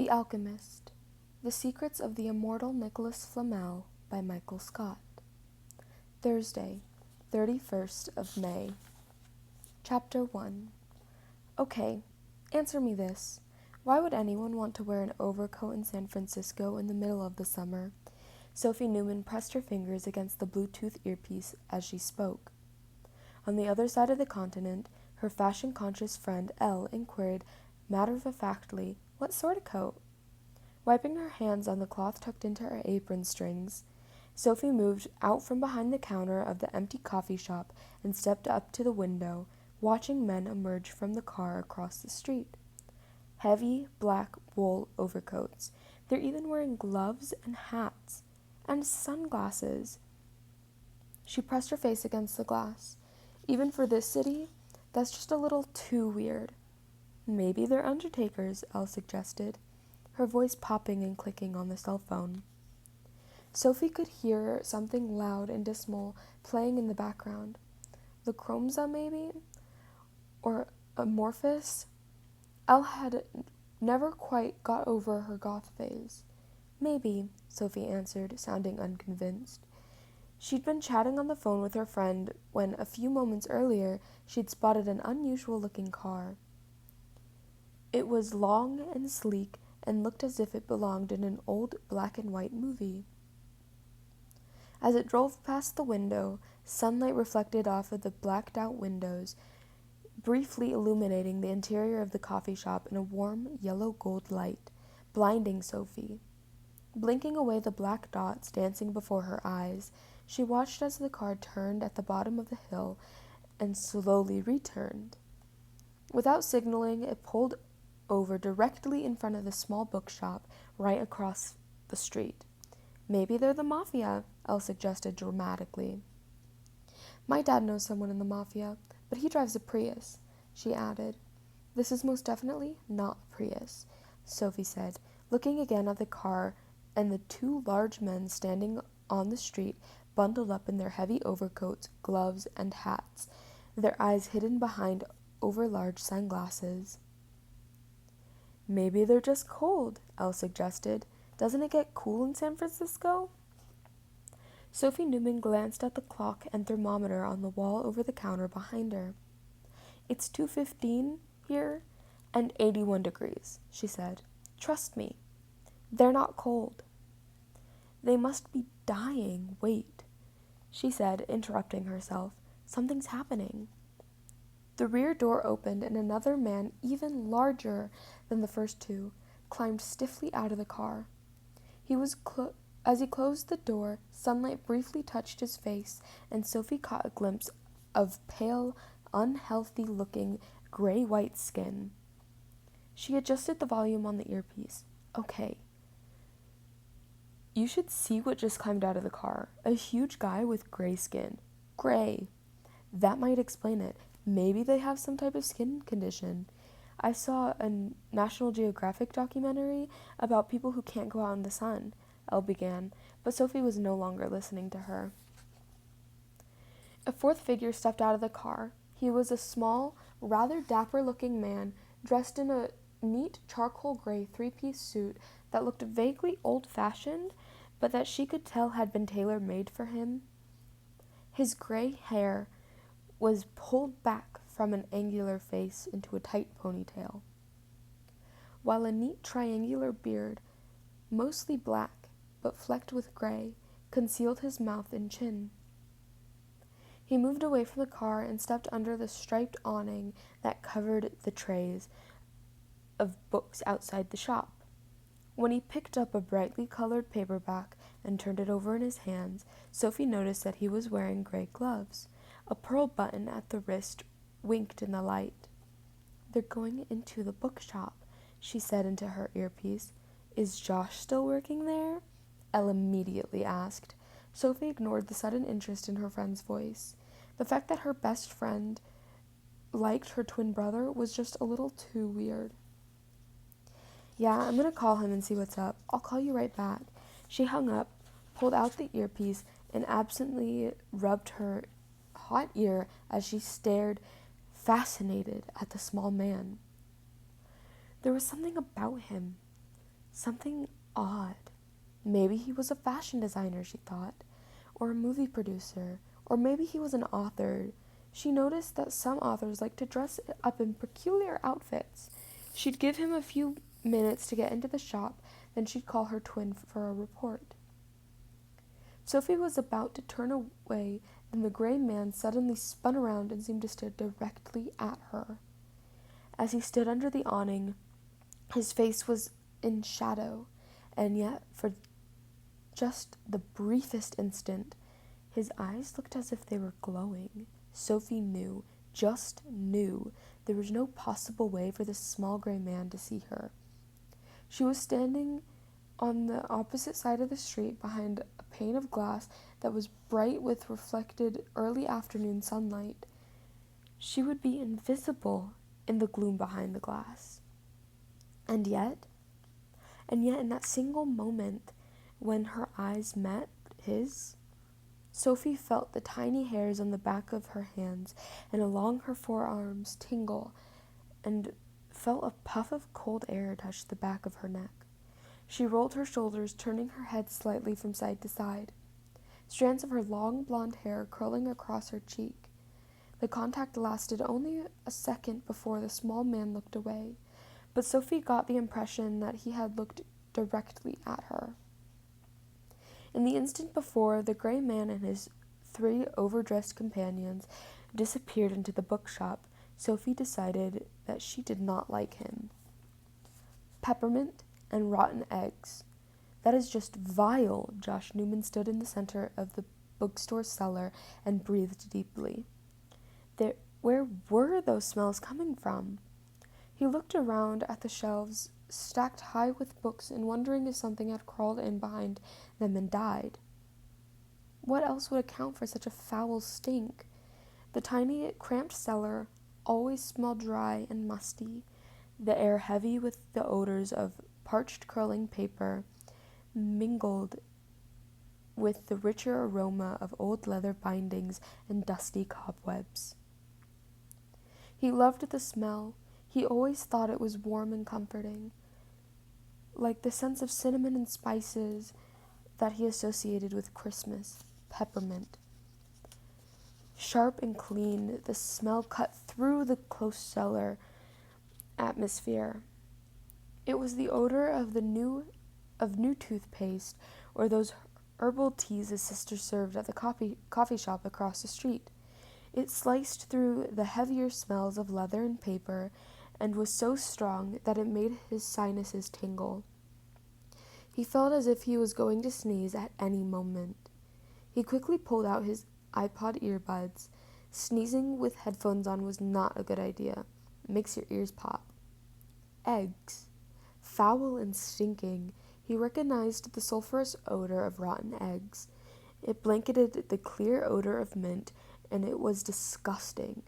The Alchemist, The Secrets of the Immortal Flamel by Michael Scott. Thursday, 31st of May. Chapter 1. Okay, answer me this. Why would anyone want to wear an overcoat in San Francisco in the middle of the summer? Sophie Newman pressed her fingers against the Bluetooth earpiece as she spoke. On the other side of the continent, her fashion-conscious friend Elle inquired matter-of-factly, what sort of coat? Wiping her hands on the cloth tucked into her apron strings, Sophie moved out from behind the counter of the empty coffee shop and stepped up to the window, watching men emerge from the car across the street. Heavy, black wool overcoats. They're even wearing gloves and hats. And sunglasses. She pressed her face against the glass. Even for this city, that's just a little too weird. Maybe they're undertakers, Elle suggested, her voice popping and clicking on the cell phone. Sophie could hear something loud and dismal playing in the background. The Chromza, maybe? Or Amorphous? Elle had never quite got over her goth phase. Maybe, Sophie answered, sounding unconvinced. She'd been chatting on the phone with her friend when, a few moments earlier, she'd spotted an unusual-looking car. It was long and sleek and looked as if it belonged in an old black-and-white movie. As it drove past the window, sunlight reflected off of the blacked-out windows, briefly illuminating the interior of the coffee shop in a warm yellow-gold light, blinding Sophie. Blinking away the black dots dancing before her eyes, she watched as the car turned at the bottom of the hill and slowly returned. Without signaling, it pulled over directly in front of the small bookshop right across the street. Maybe they're the mafia, Elle suggested dramatically. My dad knows someone in the mafia, but he drives a Prius, she added. This is most definitely not a Prius, Sophie said, looking again at the car and the two large men standing on the street, bundled up in their heavy overcoats, gloves, and hats, their eyes hidden behind overlarge sunglasses. Maybe they're just cold, Elle suggested. Doesn't it get cool in San Francisco? Sophie Newman glanced at the clock and thermometer on the wall over the counter behind her. It's 2:15 here and 81 degrees, she said. Trust me. They're not cold. They must be dying. Wait, she said, interrupting herself. Something's happening. The rear door opened and another man, even larger than the first two, climbed stiffly out of the car. As he closed the door, sunlight briefly touched his face, and Sophie caught a glimpse of pale, unhealthy-looking, gray-white skin. She adjusted the volume on the earpiece. Okay. You should see what just climbed out of the car. A huge guy with gray skin. Gray. That might explain it. Maybe they have some type of skin condition. I saw a National Geographic documentary about people who can't go out in the sun, Elle began, but Sophie was no longer listening to her. A fourth figure stepped out of the car. He was a small, rather dapper-looking man, dressed in a neat charcoal gray three-piece suit that looked vaguely old-fashioned, but that she could tell had been tailor-made for him. His gray hair was pulled back from an angular face into a tight ponytail, while a neat triangular beard, mostly black but flecked with gray, concealed his mouth and chin. He moved away from the car and stepped under the striped awning that covered the trays of books outside the shop. When he picked up a brightly colored paperback and turned it over in his hands, Sophie noticed that he was wearing gray gloves. A pearl button at the wrist winked in the light. They're going into the bookshop, she said into her earpiece. Is Josh still working there? Elle immediately asked. Sophie ignored the sudden interest in her friend's voice. The fact that her best friend liked her twin brother was just a little too weird. Yeah, I'm gonna call him and see what's up. I'll call you right back. She hung up, pulled out the earpiece, and absently rubbed her hot ear as she stared, fascinated, at the small man. There was something about him. Something odd. Maybe he was a fashion designer, she thought, or a movie producer, or maybe he was an author. She noticed that some authors like to dress up in peculiar outfits. She'd give him a few minutes to get into the shop, then she'd call her twin for a report. Sophie was about to turn away, then the gray man suddenly spun around and seemed to stare directly at her. As he stood under the awning, his face was in shadow, and yet for just the briefest instant, his eyes looked as if they were glowing. Sophie knew, just knew, there was no possible way for this small gray man to see her. She was standing on the opposite side of the street behind a pane of glass that was bright with reflected early afternoon sunlight. She would be invisible in the gloom behind the glass. And yet in that single moment when her eyes met his, Sophie felt the tiny hairs on the back of her hands and along her forearms tingle, and felt a puff of cold air touch the back of her neck. She rolled her shoulders, turning her head slightly from side to side, strands of her long blonde hair curling across her cheek. The contact lasted only a second before the small man looked away, but Sophie got the impression that he had looked directly at her. In the instant before, the gray man and his 3 overdressed companions disappeared into the bookshop, Sophie decided that she did not like him. Peppermint and rotten eggs. That is just vile. Josh Newman stood in the center of the bookstore cellar and breathed deeply. Where were those smells coming from? He looked around at the shelves stacked high with books and wondering if something had crawled in behind them and died. What else would account for such a foul stink? The tiny, cramped cellar always smelled dry and musty, the air heavy with the odors of parched curling paper, mingled with the richer aroma of old leather bindings and dusty cobwebs. He loved the smell. He always thought it was warm and comforting, like the sense of cinnamon and spices that he associated with Christmas. Peppermint. Sharp and clean, the smell cut through the close cellar atmosphere. It was the odor of new toothpaste or those herbal teas his sister served at the coffee shop across the street. It sliced through the heavier smells of leather and paper and was so strong that it made his sinuses tingle. He felt as if he was going to sneeze at any moment. He quickly pulled out his iPod earbuds. Sneezing with headphones on was not a good idea. It makes your ears pop. Eggs. Foul and stinking, he recognized the sulfurous odor of rotten eggs. It blanketed the clear odor of mint, and it was disgusting.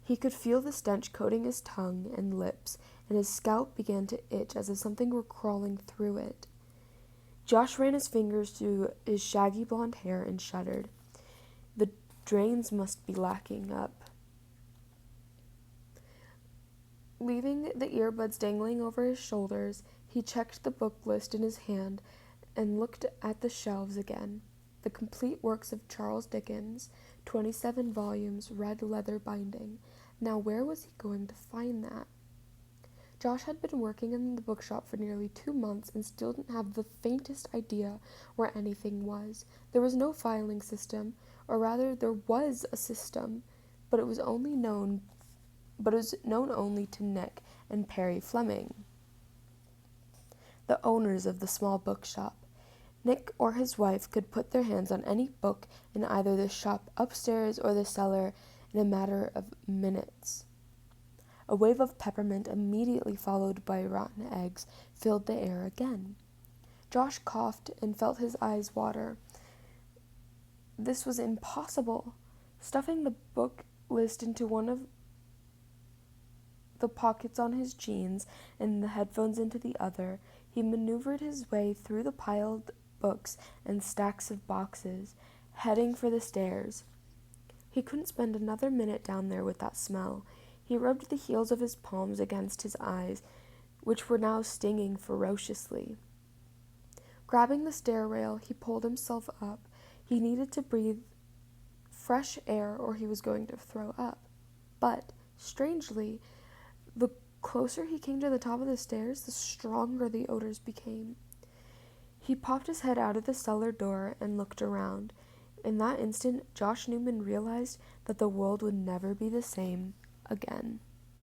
He could feel the stench coating his tongue and lips, and his scalp began to itch as if something were crawling through it. Josh ran his fingers through his shaggy blonde hair and shuddered. The drains must be lacking up. Leaving the earbuds dangling over his shoulders, he checked the book list in his hand and looked at the shelves again. The complete works of Charles Dickens, 27 volumes, red leather binding. Now where was he going to find that? Josh had been working in the bookshop for nearly 2 months and still didn't have the faintest idea where anything was. There was no filing system, or rather there was a system, but it was known only to Nick and Perry Fleming, the owners of the small bookshop. Nick or his wife could put their hands on any book in either the shop upstairs or the cellar in a matter of minutes. A wave of peppermint, immediately followed by rotten eggs, filled the air again. Josh coughed and felt his eyes water. This was impossible. Stuffing the book list into one of the pockets on his jeans and the headphones into the other, he maneuvered his way through the piled books and stacks of boxes, heading for the stairs. He couldn't spend another minute down there with that smell. He rubbed the heels of his palms against his eyes, which were now stinging ferociously. Grabbing the stair rail, he pulled himself up. He needed to breathe fresh air or he was going to throw up. But, strangely, the closer he came to the top of the stairs, the stronger the odors became. He popped his head out of the cellar door and looked around. In that instant, Josh Newman realized that the world would never be the same again.